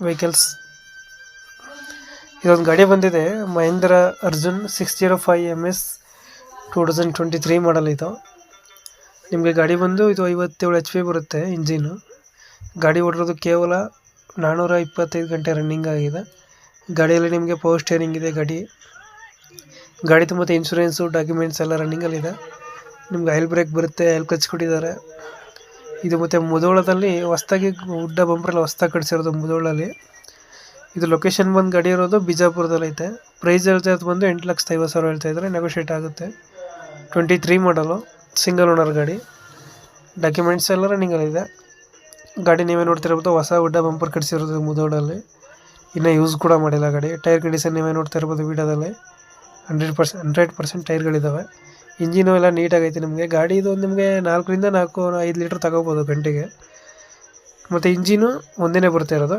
Vehicles. ಇದೊಂದು ಗಾಡಿ ಬಂದಿದೆ, ಮಹೇಂದ್ರ ಅರ್ಜುನ್ 605 MS 2023 ಮಾಡಲ್ ಇದು. ನಿಮಗೆ ಗಾಡಿ ಬಂದು ಇದು 57 HP ಬರುತ್ತೆ ಇಂಜಿನು. ಗಾಡಿ ಓಡಿರೋದು ಕೇವಲ 425 ಗಂಟೆ ರನ್ನಿಂಗ್ ಆಗಿದೆ. ಗಾಡಿಯಲ್ಲಿ ನಿಮಗೆ ಪವರ್ ಸ್ಟೇರಿಂಗ್ ಇದೆ. ಗಾಡಿದು ಮತ್ತು ಇನ್ಶೂರೆನ್ಸು ಡಾಕ್ಯುಮೆಂಟ್ಸ್ ಎಲ್ಲ ರನ್ನಿಂಗಲ್ಲಿದೆ. ನಿಮ್ಗೆ ಆಯಿಲ್ ಬ್ರೇಕ್ ಬರುತ್ತೆ, ಆಯಿಲ್ ಕ್ಲಚ್ ಕೊಟ್ಟಿದ್ದಾರೆ. ಇದು ಮತ್ತು ಮುಧೋಳದಲ್ಲಿ ಹೊಸ್ದಾಗಿ ಉಡ್ಡ ಬಂಪರೆಲ್ಲ ಹೊಸ್ದಾಗಿ ಕಟ್ಸಿರೋದು ಮುಧೋಳಲ್ಲಿ. ಇದು ಲೊಕೇಶನ್ ಬಂದು ಗಾಡಿ ಇರೋದು ಬಿಜಾಪುರದಲ್ಲಿ ಐತೆ. ಪ್ರೈಸ್ ಹೇಳ್ತಾ ಇರೋದು ಬಂದು 8,50,000 ಹೇಳ್ತಾ ಇದ್ದಾರೆ, ನೆಗೋಷಿಯೇಟ್ ಆಗುತ್ತೆ. 23 ಮಾಡಲು, ಸಿಂಗಲ್ ಓನರ್ ಗಾಡಿ. ಡಾಕ್ಯುಮೆಂಟ್ಸ್ ಎಲ್ಲ ರನ್ನಿಂಗಲ್ಲಿದೆ. ಗಾಡಿ ನೀವೇ ನೋಡ್ತಿರ್ಬೋದು, ಹೊಸ ಉಡ್ಡ ಬಂಪರ್ ಕಟ್ಸಿರೋದು ಮುಧೋಳಲ್ಲಿ. ಇನ್ನೂ ಯೂಸ್ ಕೂಡ ಮಾಡಿಲ್ಲ ಗಾಡಿ. ಟೈರ್ ಕಂಡೀಷನ್ ನೀವೇ ನೋಡ್ತಾ ಇರ್ಬೋದು ವೀಡಿಯೋದಲ್ಲಿ. 100% ಟೈರ್ಗಳಿದ್ದಾವೆ. ಇಂಜಿನು ಎಲ್ಲ ನೀಟಾಗೈತೆ. ನಿಮಗೆ ಗಾಡಿ ಇದು ನಿಮಗೆ 4 ರಿಂದ 4.5 ಲೀಟ್ರ್ ತಗೋಬೋದು ಗಂಟೆಗೆ. ಮತ್ತು ಇಂಜಿನು ಒಂದೇ ಬರ್ತಾ ಇರೋದು.